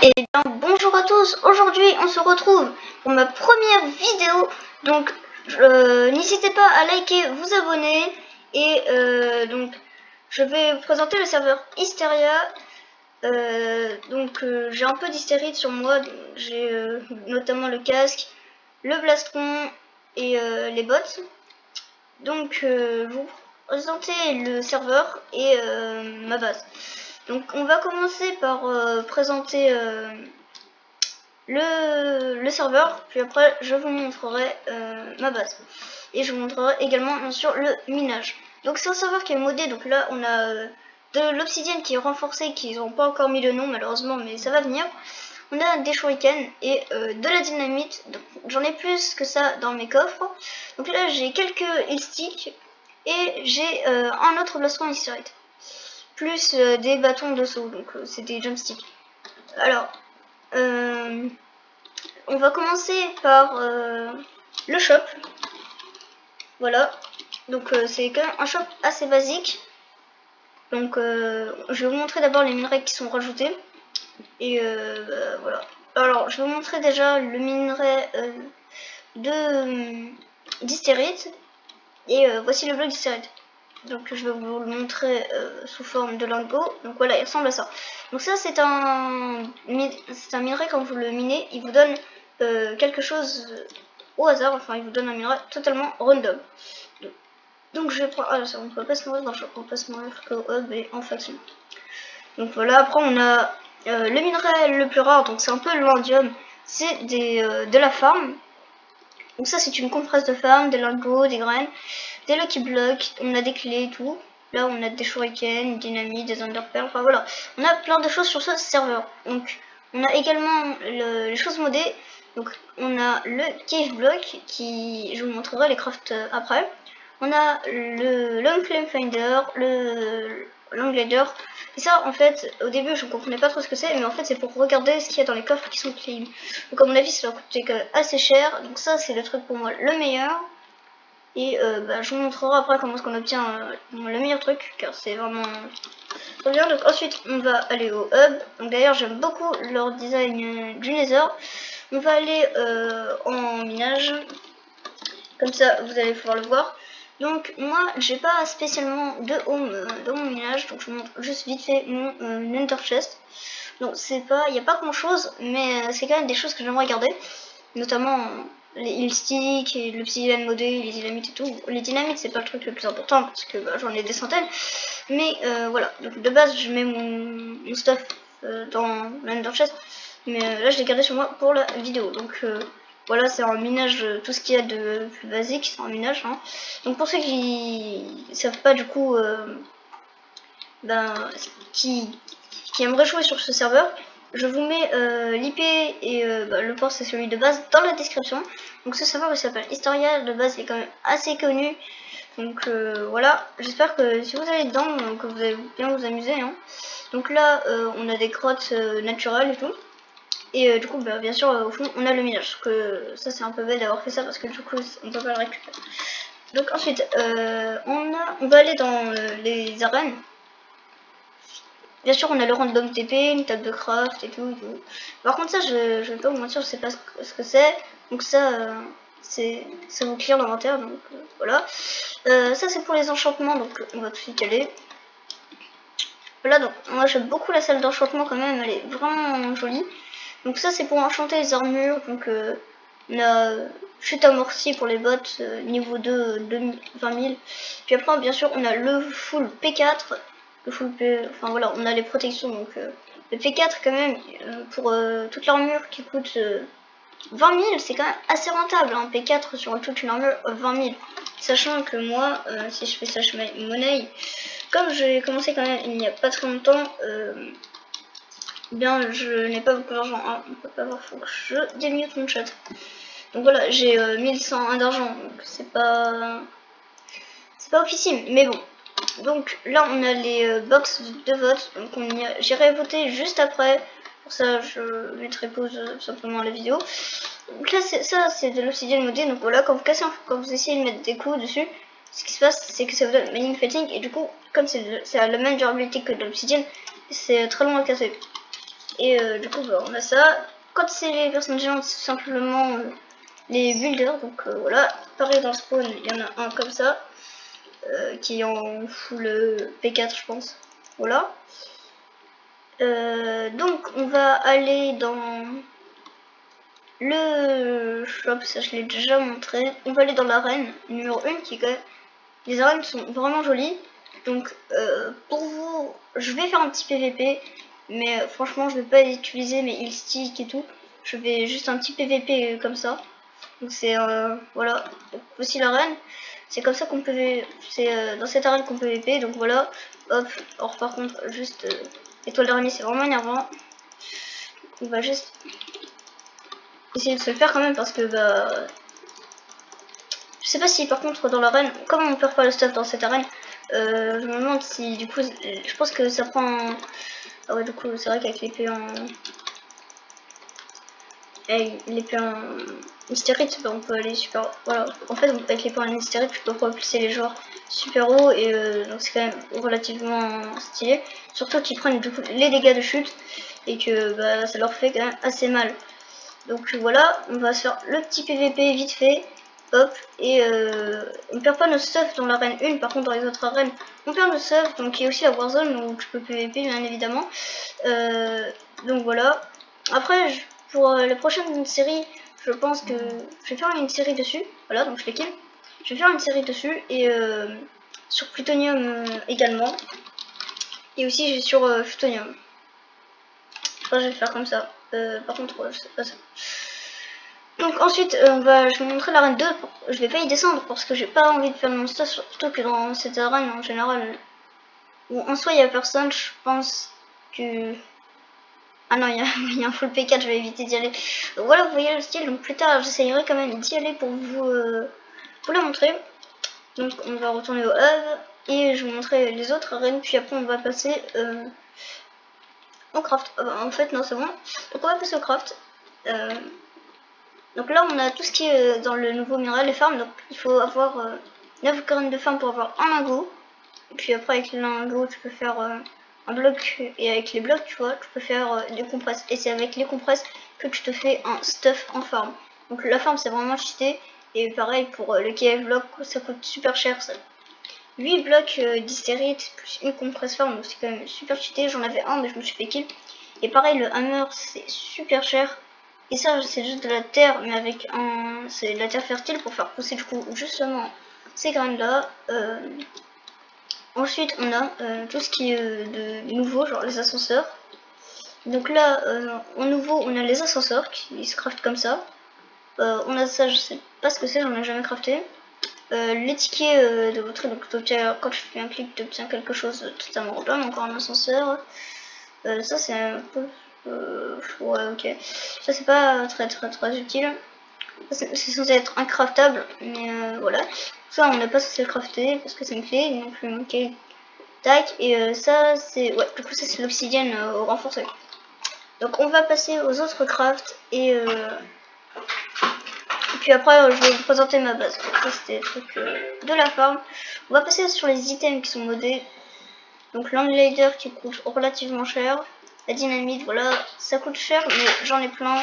Et bien bonjour à tous, aujourd'hui on se retrouve pour ma première vidéo, donc n'hésitez pas à liker, vous abonner, et donc je vais vous présenter le serveur Hysteria. J'ai un peu d'hystérite sur moi, j'ai notamment le casque, le blastron et les bots. Donc je vais vous présenter le serveur et ma base. Donc on va commencer par présenter le serveur, puis après je vous montrerai ma base. Et je vous montrerai également bien sûr le minage. Donc c'est un serveur qui est modé, donc là on a de l'obsidienne qui est renforcée, qui n'ont pas encore mis le nom malheureusement, mais ça va venir. On a des shurikens et de la dynamite, j'en ai plus que ça dans mes coffres. Donc là j'ai quelques healsticks et j'ai un autre blastron hystérite. Plus des bâtons de saut, donc c'est des jumpsticks. Alors, on va commencer par le shop. Voilà, donc c'est quand même un shop assez basique. Donc je vais vous montrer d'abord les minerais qui sont rajoutés. Et voilà. Alors je vais vous montrer déjà le minerai d'hystérite. Et voici le bloc d'hystérite. Donc je vais vous le montrer sous forme de lingot. Donc voilà, il ressemble à ça. Donc ça c'est un minerai, quand vous le minez, il vous donne quelque chose au hasard. Enfin il vous donne un minerai totalement random. Donc je vais prendre... Ah ça, on peut pas se mourir dans le shop, on peut se mourir qu'au hub et en faction. Donc voilà, après on a le minerai le plus rare, donc c'est un peu le l'indium. C'est de la farm. Donc ça c'est une compresse de farm, des lingots, des graines, des lucky blocks, on a des clés et tout. Là on a des shurikens, dynamite, des underpearls, enfin voilà. On a plein de choses sur ce serveur. Donc on a également les choses modées. Donc on a le cave block qui, je vous montrerai les crafts après. On a le long claim finder, le long glider. Et ça en fait au début je ne comprenais pas trop ce que c'est, mais en fait c'est pour regarder ce qu'il y a dans les coffres qui sont claim. Donc à mon avis ça va coûter quand même assez cher. Donc ça c'est le truc pour moi le meilleur. Et je vous montrerai après comment est-ce qu'on obtient le meilleur truc, car c'est vraiment très bien. Donc ensuite on va aller au hub. Donc d'ailleurs j'aime beaucoup leur design du nether. On va aller en minage, comme ça vous allez pouvoir le voir. Donc moi j'ai pas spécialement de home dans mon minage, donc je vous montre juste vite fait mon ender chest. Donc c'est pas, il n'y a pas grand chose, mais c'est quand même des choses que j'aimerais garder, notamment les healsticks et l'obsidienne modé, les dynamites et tout. Les dynamites c'est pas le truc le plus important parce que j'en ai des centaines, mais voilà. Donc de base je mets mon stuff dans l'ender chest, mais là je l'ai gardé sur moi pour la vidéo. Donc voilà, c'est un minage, tout ce qu'il y a de plus basique, c'est un minage. Hein. Donc pour ceux qui savent pas du coup, qui aimeraient jouer sur ce serveur, je vous mets l'IP et le port c'est celui de base dans la description. Donc ce serveur il s'appelle Hysteria, de base il est quand même assez connu. Donc voilà, j'espère que si vous allez dedans, que vous allez bien vous amuser. Hein. Donc là on a des grottes naturelles et tout. Et du coup bien sûr au fond on a le minage. Que ça c'est un peu bête d'avoir fait ça parce que du coup on peut pas le récupérer. Donc ensuite on va aller dans les arènes. Bien sûr, on a le random TP, une table de craft et tout. Par contre, ça, je vais pas vous mentir, je sais pas ce que c'est. Donc ça, ça vous clear l'inventaire. Donc voilà. Ça, c'est pour les enchantements. Donc on va tout de suite y aller. Voilà, donc moi j'aime beaucoup la salle d'enchantement quand même. Elle est vraiment jolie. Donc ça, c'est pour enchanter les armures. Donc on a chute amortie pour les bots niveau 2, 20 000. Puis après, bien sûr, on a le full P4. Le full P, enfin voilà, on a les protections. Donc le P4 quand même pour toute l'armure qui coûte 20 000, c'est quand même assez rentable. Hein, P4 sur toute une armure 20 000. Sachant que moi, si je fais ça chez monnaie, comme j'ai commencé quand même il n'y a pas très longtemps, bien je n'ai pas beaucoup d'argent. Hein, on peut pas voir, faut que je démute mon chat. Donc voilà, j'ai 1101 d'argent, donc c'est pas officiel, mais bon. Donc là on a les box de vote, donc j'irai voter juste après. Pour ça je mettrai pause simplement à la vidéo. Donc là ça c'est de l'obsidienne modée, donc voilà, quand vous essayez de mettre des coups dessus, ce qui se passe c'est que ça vous donne mining fatigue, et du coup comme c'est la même durabilité que de l'obsidienne, c'est très long à casser. Et du coup bah, on a ça. Quand c'est les personnes géantes, c'est simplement les builders. Donc voilà, pareil dans le spawn, il y en a un comme ça. Qui est en full P4 je pense. Voilà. Donc on va aller dans le shop, ça je l'ai déjà montré. On va aller dans l'arène numéro 1 qui est quand même... Les arènes sont vraiment jolies. Donc pour vous, je vais faire un petit PVP. Mais franchement je vais pas utiliser mes heal sticks et tout. Je vais juste un petit PVP comme ça. Donc c'est voilà. Donc, voici l'arène. C'est comme ça qu'on peut... C'est dans cette arène qu'on peut PVP. Donc voilà. Hop. Or par contre juste... étoile d'araignée c'est vraiment énervant. On va juste essayer de se le faire quand même parce que bah... Je sais pas si par contre dans l'arène, comme on perd pas le stuff dans cette arène, je me demande si du coup, je pense que ça prend... Ah ouais du coup c'est vrai qu'avec l'épée en... l'épée en hystérite, bah, on peut aller super... Voilà, en fait avec l'épée en hystérite tu peux propulser les joueurs super haut et donc c'est quand même relativement stylé. Surtout qu'ils prennent du coup les dégâts de chute et que bah, ça leur fait quand même assez mal. Donc voilà, on va se faire le petit PVP vite fait. Hop, et on perd pas nos stuff dans l'arène 1, par contre dans les autres arènes, on perd nos stuff, donc il y a aussi la Warzone où tu peux PVP bien évidemment. Donc voilà. Après, pour la prochaine série, je pense que je vais faire une série dessus. Voilà, donc je les kill. Je vais faire une série dessus et sur Plutonium également. Et aussi sur Plutonium. Enfin, je vais faire comme ça. Par contre, je sais pas ça. Donc ensuite, je vais montrer l'arène 2. Je vais pas y descendre parce que j'ai pas envie de faire mon stuff, surtout que dans cette arène en général, où en soi il y a personne, je pense que... Ah non, il y a un full P4, je vais éviter d'y aller. Donc voilà, vous voyez le style, donc plus tard j'essayerai quand même d'y aller pour vous la montrer. Donc on va retourner au hub et je vous montrer les autres arènes, puis après on va passer au craft. En fait non c'est bon, donc on va passer au craft. Donc là on a tout ce qui est dans le nouveau minerai, les farms, donc il faut avoir 9 graines de farm pour avoir un lingot. Et puis après avec le lingot tu peux faire un bloc, et avec les blocs tu vois, tu peux faire des compresses. Et c'est avec les compresses que tu te fais un stuff en farm. Donc la farm c'est vraiment cheaté, et pareil pour le KF block, ça coûte super cher ça. 8 blocs d'hystérite plus une compresse farm, donc c'est quand même super cheaté. J'en avais un mais je me suis fait kill. Et pareil le hammer c'est super cher. Et ça c'est juste de la terre, mais avec un... c'est de la terre fertile pour faire pousser du coup justement ces graines là. Ensuite on a tout ce qui est de nouveau, genre les ascenseurs. Donc là en nouveau on a les ascenseurs qui se craftent comme ça. On a ça, je sais pas ce que c'est, j'en ai jamais crafté. Les tickets de votre... donc quand je fais un clic tu obtiens quelque chose totalement random, encore un ascenseur. Ça c'est un peu... ouais ok. Ça c'est pas très utile. C'est censé être incraftable, mais voilà. Ça on n'a pas censé le crafter parce que c'est une clé, donc ok. Tac, et ça c'est... Ouais, du coup ça c'est l'obsidienne renforcée. Donc on va passer aux autres crafts et puis après je vais vous présenter ma base. Donc ça c'était le truc de la farm. On va passer sur les items qui sont modés. Donc l'Unglider qui coûte relativement cher. La dynamite, voilà, ça coûte cher mais j'en ai plein.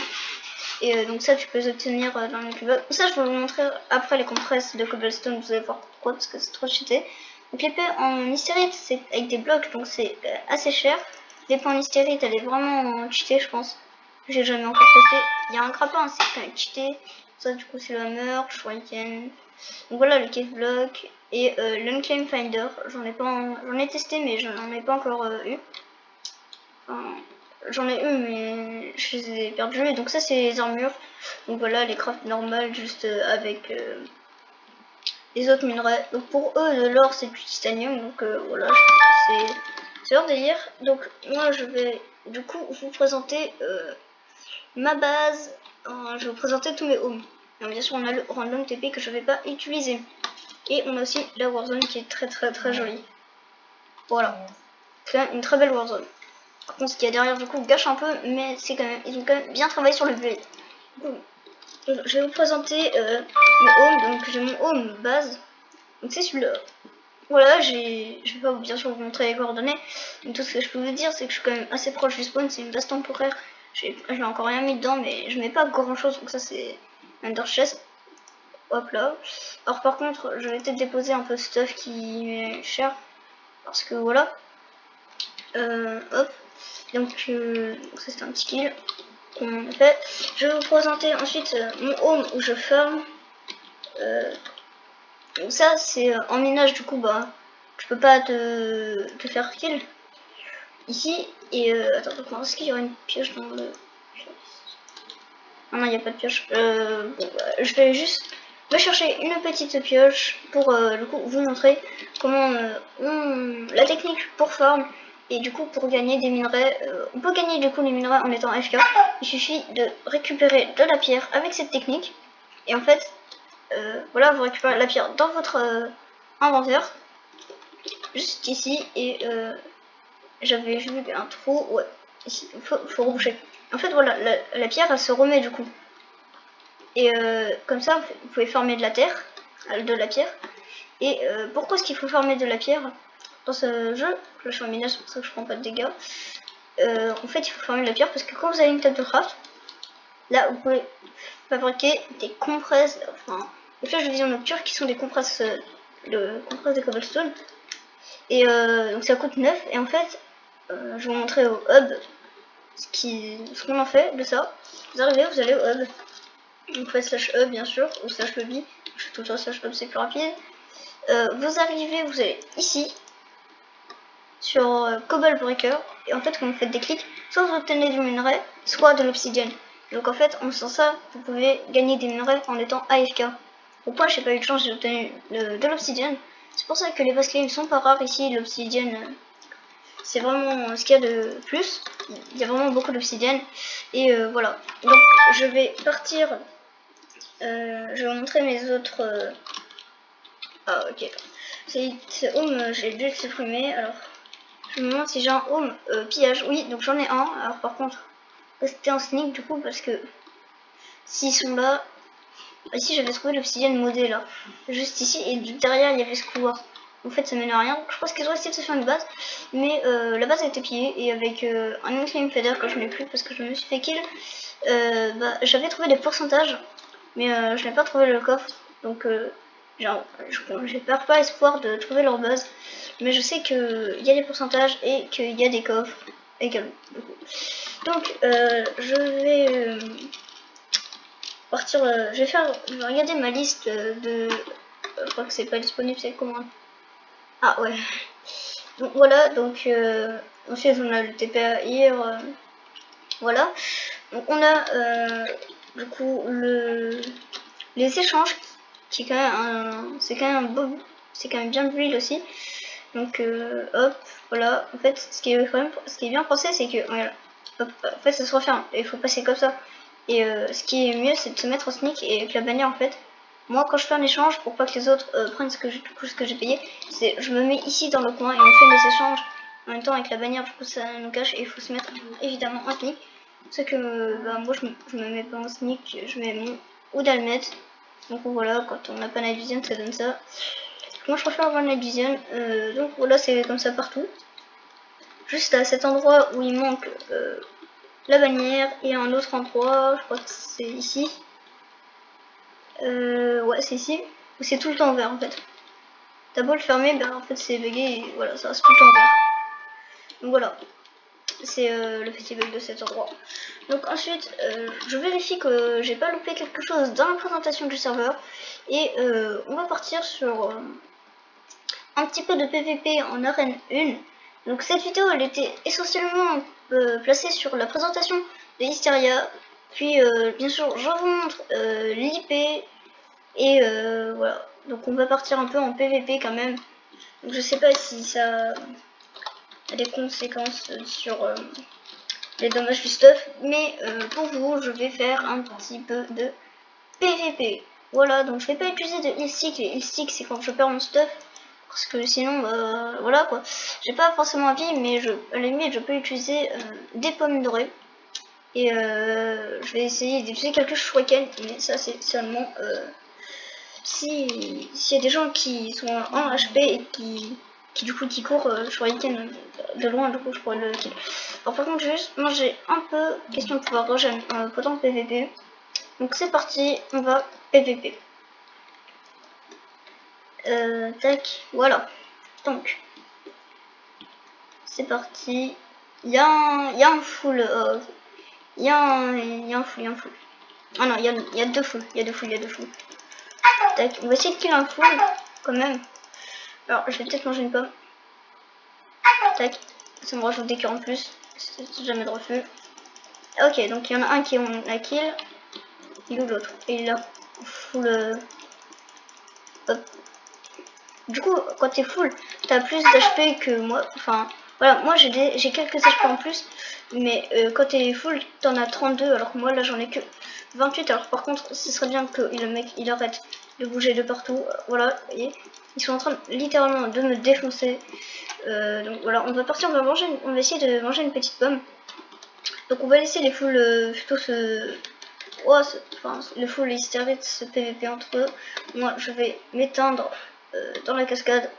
Et donc ça tu peux les obtenir dans les clubs. Ça je vais vous montrer après les compresses de cobblestone, vous allez voir pourquoi, parce que c'est trop cheaté. Donc l'épée en hystérite c'est avec des blocs, donc c'est assez cher. L'épée en hystérite elle est vraiment cheatée je pense. J'ai jamais encore testé. Il y a un grappin, hein, c'est quand même cheaté. Ça du coup c'est le hammer, shuriken. Donc voilà le cave block et l'unclaim finder. J'en ai testé mais j'en ai pas encore eu. Enfin, j'en ai eu mais je les ai perdus. Et donc ça c'est les armures. Donc voilà les crafts normales juste avec les autres minerais. Donc pour eux de l'or c'est du titanium. Donc voilà c'est leur délire. Donc moi je vais du coup vous présenter ma base. Je vais vous présenter tous mes homes. Alors, bien sûr on a le random TP que je vais pas utiliser. Et on a aussi la Warzone qui est très jolie. Voilà. C'est une très belle Warzone. Par contre ce qu'il y a derrière du coup gâche un peu, mais c'est quand même, ils ont quand même bien travaillé sur le build. Je vais vous présenter mes homes. Donc j'ai mon home base. Donc c'est celui-là. voilà, je vais pas bien sûr vous montrer les coordonnées, mais tout ce que je peux vous dire, c'est que je suis quand même assez proche du spawn. C'est une base temporaire. Je n'ai encore rien mis dedans, mais je mets pas grand chose, donc ça c'est Ender Chest. Hop là. Alors par contre, je vais peut-être déposer un peu de stuff qui est cher, parce que voilà. Hop. Donc ça c'est un petit kill qu'on a fait. Je vais vous présenter ensuite mon home où je farm. Donc ça c'est en minage, du coup bah je peux pas te faire kill ici. Et attends, est-ce qu'il y aura une pioche dans le... Ah non, il n'y a pas de pioche. Bon, bah, je vais juste me chercher une petite pioche pour du coup vous montrer comment la technique pour farm. Et du coup pour gagner des minerais, on peut gagner du coup les minerais en étant AFK. Il suffit de récupérer de la pierre avec cette technique. Et en fait, voilà, vous récupérez la pierre dans votre inventaire, juste ici. Et j'avais vu un trou, ouais, ici, faut reboucher. En fait voilà, la pierre elle se remet du coup. Et comme ça vous pouvez farmer de la terre, de la pierre. Et pourquoi est-ce qu'il faut farmer de la pierre dans ce jeu? Je suis en minage, c'est pour ça que je prends pas de dégâts. En fait il faut farmer de la pierre parce que quand vous avez une table de craft, là vous pouvez fabriquer des compresses, enfin des flèches de vision nocturne qui sont des compresses, de cobblestone. Et donc ça coûte 9. Et en fait je vais vous montrer au hub ce qu'on en fait de ça. Vous arrivez, vous allez au hub, vous faites slash hub bien sûr, ou slash lobby. Je fais tout le temps slash hub, c'est plus rapide. Vous arrivez, vous allez ici sur Cobble Breaker, et en fait quand vous faites des clics, soit vous obtenez du minerai, soit de l'obsidienne. Donc en fait en faisant ça, vous pouvez gagner des minerais en étant AFK. Pourquoi j'ai pas eu de chance, j'ai obtenu de l'obsidienne. C'est pour ça que les bases clés ne sont pas rares ici. L'obsidienne c'est vraiment ce qu'il y a de plus. Il y a vraiment beaucoup d'obsidienne. Et voilà. Donc je vais partir. Je vais vous montrer mes autres... Ah ok. C'est home, j'ai dû le supprimer. Alors je me demande si j'ai un home pillage. Oui, donc j'en ai un. Alors par contre, restez en sneak du coup parce que s'ils sont là... Ici j'avais trouvé l'obsidienne modée là. Juste ici, et derrière il y avait ce couloir. En fait ça mène à rien. Je pense qu'ils ont essayé de se faire une base, mais la base a été pillée. Et avec un Inflame Feather que je n'ai plus parce que je me suis fait kill, bah, j'avais trouvé des pourcentages, mais je n'ai pas trouvé le coffre. Donc j'ai pas espoir de trouver leur base, mais je sais qu'il y a des pourcentages et qu'il y a des coffres également. Donc je vais partir. Je vais regarder ma liste de... je crois que c'est pas disponible cette commande. Ah ouais. Donc voilà, donc ensuite on a le TPA hier. Voilà. Donc on a du coup les échanges qui est quand même c'est quand même beau, c'est quand même bien build aussi. Donc hop, voilà. En fait ce qui est bien pensé, c'est que voilà, hop, en fait ça se referme et il faut passer comme ça. Et ce qui est mieux, c'est de se mettre en sneak et avec la bannière en fait. Moi quand je fais un échange, pour pas que les autres prennent ce que j'ai payé, c'est je me mets ici dans le coin et on fait nos échanges en même temps avec la bannière. Du coup ça nous cache et il faut se mettre évidemment en sneak. C'est que bah, moi je me mets pas en sneak, je mets mon ou d'almet. Donc voilà, quand on n'a pas Night Vision, ça donne ça. Moi je préfère avoir Night Vision, donc voilà, c'est comme ça partout. Juste à cet endroit où il manque la bannière et un autre endroit, je crois que c'est ici. Ouais, c'est ici, où c'est tout le temps vert en fait. T'as beau le fermer, bah en fait c'est bugué et voilà, ça reste tout le temps vert. Donc voilà, c'est le petit bug de cet endroit. Donc ensuite, je vérifie que j'ai pas loupé quelque chose dans la présentation du serveur. Et on va partir sur un petit peu de PVP en arène 1. Donc cette vidéo elle était essentiellement placée sur la présentation de Hysteria. Puis bien sûr je vous montre l'IP. Et voilà. Donc on va partir un peu en PVP quand même. Donc je sais pas si ça a des conséquences sur les dommages du stuff. Mais pour vous je vais faire un petit peu de PVP. Voilà, donc je vais pas utiliser de heal stick. Les heal stick c'est quand je perds mon stuff. Parce que sinon, voilà quoi. J'ai pas forcément envie, mais à la limite, je peux utiliser des pommes dorées. Et je vais essayer d'utiliser quelques shuriken, mais ça c'est seulement s'il y a des gens qui sont en HP et qui du coup qui courent sur Iken de loin, du coup je pourrais le kill. Alors par contre juste manger un peu, question de pouvoir rejoindre un potent PVP. Donc c'est parti, on va PVP. Tac, voilà. Donc c'est parti. Il y a un full. Il y a un full. Ah non, il y a deux full. Tac, on va essayer de kill un full quand même. Alors je vais peut-être manger une pomme. Tac, ça me rajoute des cœurs en plus. C'est jamais de refus. Ok, donc il y en a un qui on a kill. Il est où l'autre? Et il a full. Hop. Du coup, quand t'es full, t'as plus d'HP que moi. Enfin, voilà, moi j'ai quelques HP en plus. Mais quand t'es full, t'en as 32. Alors que moi là j'en ai que 28. Alors par contre, ce serait bien que le mec il arrête de bouger de partout. Voilà, vous voyez. Ils sont en train littéralement de me défoncer. Donc voilà, on va partir, on va essayer de manger une petite pomme. Donc on va laisser les foules plutôt le full hystérique se PVP entre eux. Moi je vais m'éteindre dans la cascade.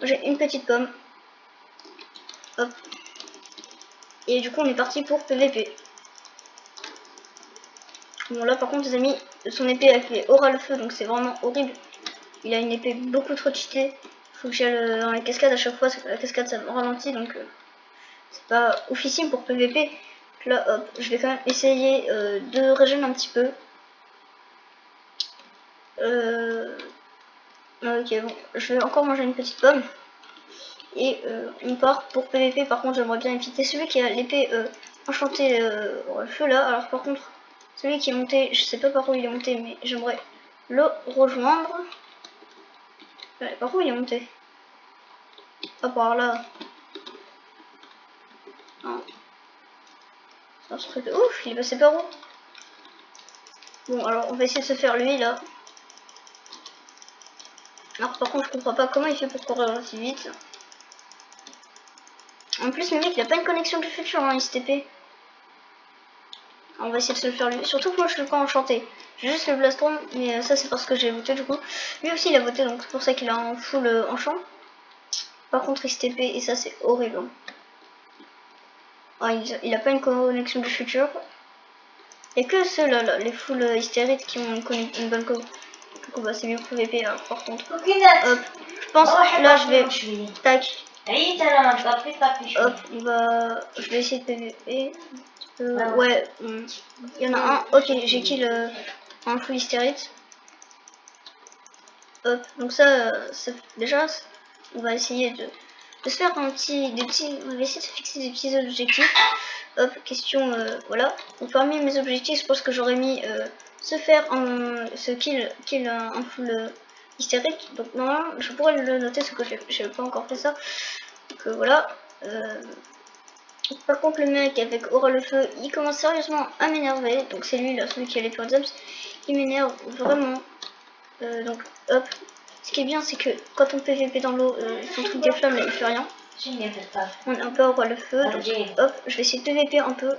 J'ai une petite pomme. Hop. Et du coup on est parti pour PVP. Bon là par contre les amis, son épée avec les aura le feu, donc c'est vraiment horrible. Il a une épée beaucoup trop cheatée. Faut que j'aille dans la cascade à chaque fois, parce que la cascade ça me ralentit, donc c'est pas oufissime pour PVP. Là hop, je vais quand même essayer de régénérer un petit peu. Ok, bon, je vais encore manger une petite pomme. Et on part pour PVP. Par contre, j'aimerais bien éviter celui qui a l'épée enchantée au feu là. Alors, par contre, celui qui est monté, je sais pas par où il est monté, mais j'aimerais le rejoindre. Ouais, par où il est monté? Ah, par là. Non. C'est un truc de ouf, il est passé par où? Bon, alors on va essayer de se faire lui là. Alors par contre je comprends pas comment il fait pour courir aussi vite. En plus le mec il a pas une connexion du futur hein, ISTP. On va essayer de se le faire lui. Surtout que moi je suis pas enchanté. J'ai juste le Blastron, mais ça c'est parce que j'ai voté du coup. Lui aussi il a voté donc c'est pour ça qu'il a un full enchant. Par contre ISTP et ça c'est horrible. Ah, il a pas une connexion du futur. Il y a que ceux là, les full hystériques qui ont une bonne co. Du coup bah c'est mieux pour PVP alors par contre. Hop, je pense là je vais. Tac. Hop, je vais essayer de PVP. Ouais, il y en a un. Ok, j'ai kill un full hystérite. Hop, donc ça, déjà, on va essayer de se faire on va essayer de se fixer des petits objectifs. Hop, question, voilà. Donc parmi mes objectifs, je pense que j'aurais mis se faire ce kill un full hystérique. Donc normalement, je pourrais le noter, ce que je n'ai pas encore fait ça. Donc voilà. Par contre le mec avec aura le feu il commence sérieusement à m'énerver. Donc c'est lui là, celui qui a les points d'Obs. Il m'énerve vraiment. Donc hop. Ce qui est bien c'est que quand on PVP dans l'eau, son truc des flammes là il fait rien. On a un peu aura le feu. Donc hop, je vais essayer de PVP un peu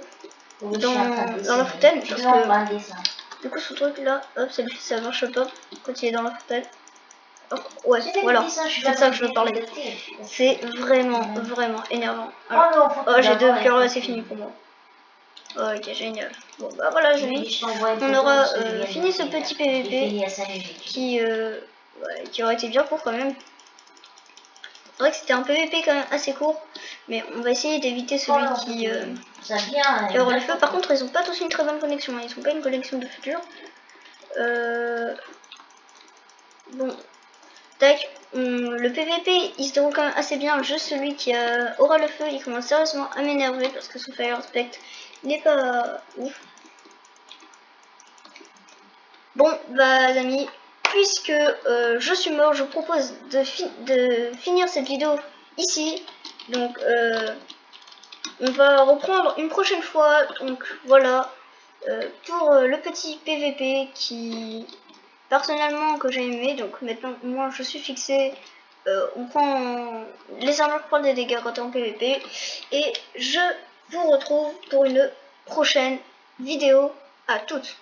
dans la fontaine. Parce que du coup ce truc là, hop, ça marche pas quand il est dans la fontaine. Oh, ouais, voilà, c'est ça que je veux parler. C'est vraiment énervant. Alors, oh, j'ai 2 cœurs là, c'est fini pour moi. Ok, génial. Bon, bah voilà, les amis, on aura fini ce petit PVP qui aurait été bien court quand même. C'est vrai que c'était un PVP quand même assez court, mais on va essayer d'éviter celui qui aura le feu. Par contre, ils ont pas tous une très bonne connexion, hein. Ils ont pas une connexion de futur. Bon. Tac, le PVP il se déroule quand même assez bien, juste celui qui aura le feu il commence sérieusement à m'énerver parce que son fire respect n'est pas ouf. Bon bah les amis, puisque je suis mort, je propose de finir cette vidéo ici. Donc on va reprendre une prochaine fois, donc voilà, pour le petit PVP qui... personnellement que j'ai aimé. Donc maintenant moi je suis fixé, on prend les armures prennent des dégâts quand en PVP et je vous retrouve pour une prochaine vidéo. À toutes.